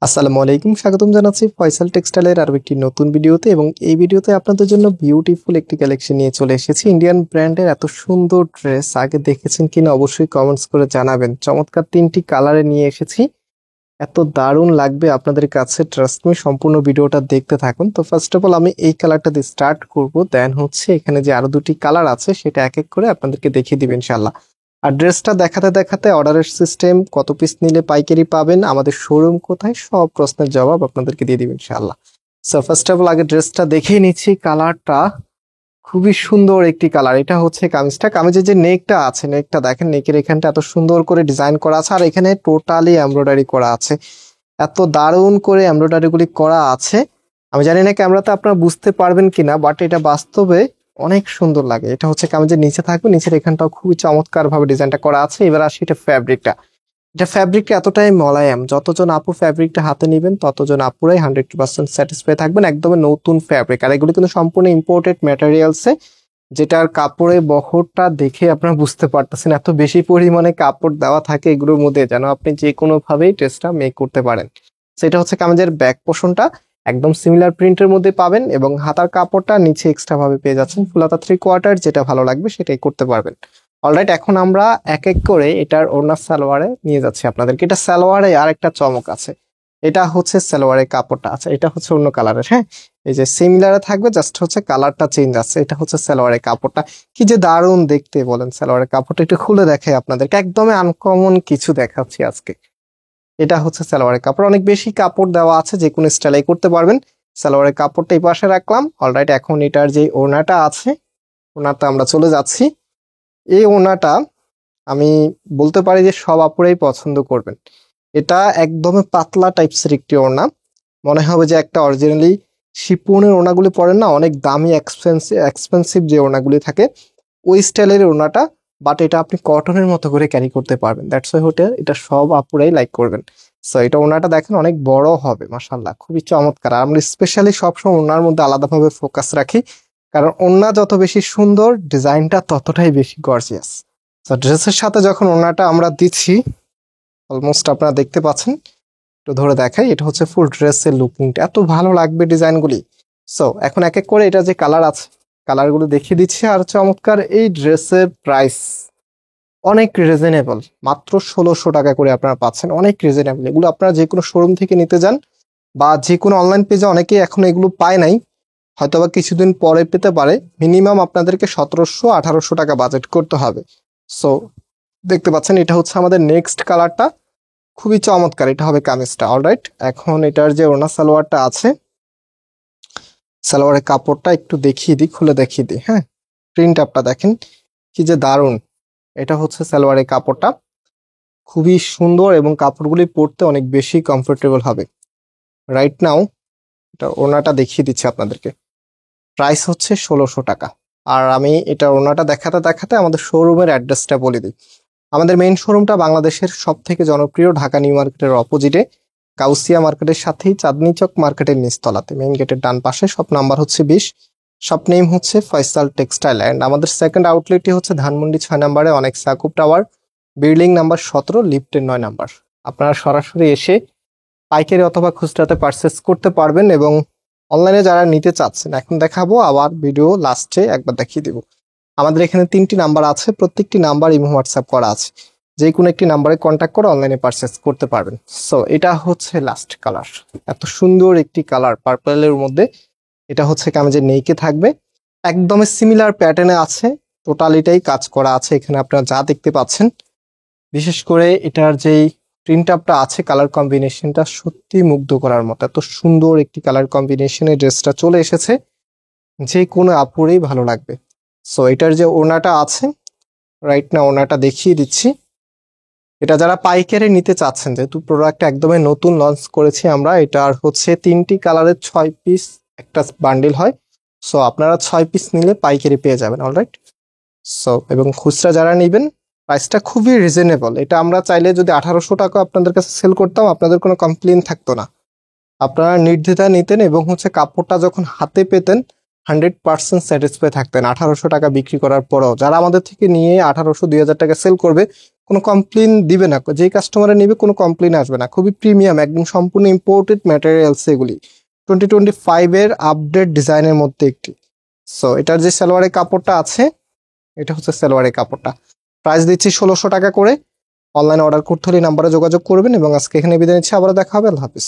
আসসালামু আলাইকুম, স্বাগতম জানাচ্ছি ফয়সাল টেক্সটাইলের আরো একটি নতুন ভিডিওতে। এবং এই ভিডিওতে আপনাদের জন্য বিউটিফুল একটি কালেকশন নিয়ে চলে এসেছি। ইন্ডিয়ান ব্র্যান্ডের এত সুন্দর ড্রেস আগে দেখেছেন কিনা অবশ্যই কমেন্টস করে জানাবেন। চমৎকার তিনটি কালারে নিয়ে এসেছি, এত দারুণ লাগবে আপনাদের কাছে, ট্রাস্ট মি। সম্পূর্ণ ভিডিওটা দেখতে থাকুন। তো ফার্স্ট অফ অল আমি এই কালারটা দিয়ে স্টার্ট করব, দেন হচ্ছে এখানে যে আরো দুটি কালার আছে সেটা এক এক করে আপনাদেরকে দেখিয়ে দিব ইনশাল্লাহ। আর ড্রেসটা দেখাতে দেখাতে অর্ডারের সিস্টেম, কত পিস নিলে পাইকারি পাবেন, আমাদের শোরুম কোথায়, সব প্রশ্নের জবাব আপনাদেরকে দিয়ে দিব ইনশাল্লাহ। সো ফার্স্ট অফ অল আগে ড্রেসটা দেখেই নিচ্ছি। কালারটা খুবই সুন্দর একটি কালার। এটা হচ্ছে কামিজটা, কামিজের যে নেকটা আছে, নেকটা দেখেন, নেকের এখানটা এত সুন্দর করে ডিজাইন করা আছে, আর এখানে টোটালি এমব্রয়ডারি করা আছে। এত দারুণ করে এমব্রয়ডারি গুলি করা আছে, আমি জানি না ক্যামেরাতে আপনারা বুঝতে পারবেন কিনা, বাট এটা বাস্তবে অনেক সুন্দর লাগে। এটা হচ্ছে কামিজের নিচে থাকবে, নিচের এখানটাও খুবই চমৎকার ভাবে ডিজাইনটা করা আছে। এবার আসি এটা ফ্যাব্রিকটা। এটা ফ্যাব্রিকটা এতটাই মোলায়েম, যতজন আপু ফ্যাব্রিকটা হাতে নিবেন ততজন আপুরাই 100% স্যাটিসফাই থাকবেন। একদমই নতুন ফ্যাব্রিক, আর এগুলো কিন্তু সম্পূর্ণ ইম্পোর্টেড ম্যাটেরিয়ালসে, যেটার কাপড়ের বহরটা দেখে আপনারা বুঝতে পারতেছেন এত বেশি পরিমাণে কাপড় দেওয়া থাকে এগুলোর মধ্যে, যেন আপনি যে কোনো ভাবেই ড্রেসটা মেক করতে পারেন। সেটা হচ্ছে কামিজের ব্যাক পোর্শনটা একদম সিমিলার প্রিন্টের মধ্যে পাবেন, এবং হাতার কাপড়টা নিচে এক্সট্রা ভাবে পেয়ে যাচ্ছেন ফুল হাতা 3/4। যেটা ভালো লাগবে সেটাই করতে পারবেন। অলরাইট, এখন আমরা এক এক করে এটার ওড়না সালোয়ারে নিয়ে যাচ্ছি আপনাদেরকে। এটা সালোয়ারে আর একটা চমক আছে, এটা হচ্ছে সালোয়ারের কাপড়টা আছে, এটা হচ্ছে অন্য কালারের। হ্যাঁ, এই যে সিমিলারে থাকবে, জাস্ট হচ্ছে কালারটা চেঞ্জ আছে। এটা হচ্ছে সালোয়ারের কাপড়টা, কি যে দারুণ দেখতে বলেন। সালোয়ারের কাপড়টা একটু খুলে দেখাই আপনাদেরকে, একদমই আনকমন কিছু দেখাচ্ছি আজকে। এটা হচ্ছে সালোয়ারের কাপড়, অনেক বেশি কাপড় দেওয়া আছে, যে কোনো স্টাইলে করতে পারবেন। সালোয়ারের কাপড়টা এই পাশে রাখলাম। অলরাইট, এখন এটার যে ওড়নাটা আছে, ওড়নাটা আমরা চলে যাচ্ছি। এই ওড়নাটা আমি বলতে পারি যে সব আপুরাই পছন্দ করবেন। এটা একদমই পাতলা টাইপসের একটি ওড়না, মনে হবে যে একটা অরিজিনালি শিপনের ওড়নাগুলি পরেন না, অনেক দামি এক্সপেন্সিভ যে ওড়নাগুলি থাকে, ওই স্টাইলের ওড়নাটা। বাট এটা আপনি কটনের মতো করে ক্যারি করতে পারবেন, দ্যাটস ওয়াই হোটেল এটা সব আপুরাই লাইক করবেন। সো এটা ওড়নাটা দেখেন অনেক বড় হবে, মাশাআল্লাহ, খুবই চমৎকার। আর আমরা স্পেশালি সবসময় ওড়নার মধ্যে আলাদাভাবে ফোকাস রাখি, কারণ ওড়না যত বেশি সুন্দর, ডিজাইনটা ততটাই বেশি গর্জিয়াস। তো ড্রেসের সাথে যখন ওড়নাটা আমরা দিচ্ছি, অলমোস্ট আপনারা দেখতে পাচ্ছেন, একটু ধরে দেখাই, এটা হচ্ছে ফুল ড্রেসের লুকিংটা, এত ভালো লাগবে ডিজাইনগুলি। সো এখন এক এক করে এটা যে কালার আছে, কালারগুলো দেখিয়ে দিচ্ছি। আর চমৎকার এই ড্রেসের প্রাইস অনেক রিজনেবল, মাত্র 1600 টাকা করে আপনারা পাচ্ছেন, অনেক রিজনেবল। এগুলো আপনারা যে কোনো শোরুম থেকে নিতে যান, বা যে কোনো অনলাইন পেজে অনেকেই এখন এগুলো পায় নাই, হয়তোবা কিছুদিন পরে পেতে পারে। মিনিমাম আপনাদেরকে 1700-1800 টাকা বাজেট করতে হবে। সো দেখতে পাচ্ছেন, এটা হচ্ছে আমাদের নেক্সট কালারটা, খুবই চমৎকার। এটা হবে কামিজটা। অলরাইট, এখন এটার যে ওড়না সালোয়ারটা আছে, সালোয়ারের কাপড়টা একটু দেখিয়ে দিই, খুলে দেখিয়ে দিই। হ্যাঁ, প্রিন্ট আপটা দেখেন কি যে দারুণ। এটা হচ্ছে সালোয়ারের কাপড়টা, খুবই সুন্দর, এবং কাপড়গুলি পরতে অনেক বেশি কমফোর্টেবল হবে। রাইট নাও এটা ওড়নাটা দেখিয়ে দিচ্ছি আপনাদেরকে। প্রাইস হচ্ছে 1600 টাকা। আর আমি এটা ওড়নাটা দেখাতে দেখাতে আমাদের শোরুমের অ্যাড্রেসটা বলে দিই। আমাদের মেইন শোরুমটা বাংলাদেশের সব থেকে জনপ্রিয় ঢাকা নিউ মার্কেটের অপোজিটে, কাউসিয়া মার্কেটের সাথেই চাঁদনি চক মার্কেটের নিচতলাতে, মেইন গেটের ডান পাশে। শপ নাম্বার হচ্ছে 20, শপ নেম হচ্ছে ফয়সাল টেক্সটাইল। অ্যান্ড আমাদের সেকেন্ড আউটলেটটি হচ্ছে ধানমন্ডি 6 নম্বরে, অনেক সাকুব টাওয়ার, বিল্ডিং নাম্বার 17, লিফটের 9 নাম্বার। আপনারা সরাসরি এসে পাইকারি অথবা খুচরাতে পারচেস করতে পারবেন। এবং অনলাইনে যারা নিতে চাচ্ছেন, এখন দেখাবো, আবার ভিডিও লাস্টে একবার দেখিয়ে দিব। আমাদের এখানে 3টি নাম্বার আছে, প্রত্যেকটি নাম্বার ইমো হোয়াটসঅ্যাপ করা আছে, যে কোনো একটি নাম্বারে কন্ট্যাক্ট করে অনলাইনে পারচেস করতে পারবেন। সো এটা হচ্ছে লাস্ট কালার, এত সুন্দর একটি কালার পার্পলের মধ্যে। এটা হচ্ছে কামিজের নেইকে থাকবে, একদমই সিমিলার প্যাটার্নে আছে, টোটালিটাই কাজ করা আছে এখানে আপনারা যা দেখতে পাচ্ছেন। বিশেষ করে এটার যেই প্রিন্ট আপটা আছে, কালার কম্বিনেশনটা সত্যি মুগ্ধ করার মতো, এত সুন্দর একটি কালার কম্বিনেশনে ড্রেসটা চলে এসেছে, যে কোনো আপুরেই ভালো লাগবে। সো এটার যে ওড়নাটা আছে, রাইট না ওড়নাটা দেখিয়ে দিচ্ছি। এটা যারা পাইকারি নিতে চাচ্ছেন, যেহেতু প্রোডাক্টটা একদমই নতুন লঞ্চ করেছি আমরা, এটার হচ্ছে 3টি কালারের 6 পিস একটা বান্ডিল হয়। সো আপনারা 6 পিস নিলে পাইকারি পেয়ে যাবেন। অলরাইট, সো এবং খুচরা যারা নেবেন, প্রাইসটা খুবই রিজনেবল। এটা আমরা চাইলে যদি 1800 টাকা আপনাদের কাছে সেল করতাম, আপনাদের কোনো কমপ্লেন থাকতো না, আপনারা নির্দ্বিধায় নিতেন, এবং হচ্ছে কাপড়টা যখন হাতে পেতেন 100% স্যাটিসফাই থাকতেন 1800 টাকা বিক্রি করার পরেও। যারা আমাদের থেকে নিয়ে 1800-2000 টাকা সেল করবে, কোনো কমপ্লেন দিবে না, যেই কাস্টমারে নেবে কোনো কমপ্লেন আসবে না। খুবই প্রিমিয়াম, একদম সম্পূর্ণ ইম্পোর্টেড ম্যাটেরিয়ালস এগুলি। 2025-এর আপডেট ডিজাইনের মধ্যে একটি। সো এটার যে সালোয়ারের কাপড়টা আছে, এটা হচ্ছে সালোয়ারের কাপড়টা। প্রাইস দিচ্ছি 1600 টাকা করে। অনলাইনে অর্ডার করতে হলে নাম্বারে যোগাযোগ করবেন এবং আজকে এখানে বিদায় নিচ্ছি। আবারও দেখা হবে। আল্লাহ হাফিজ।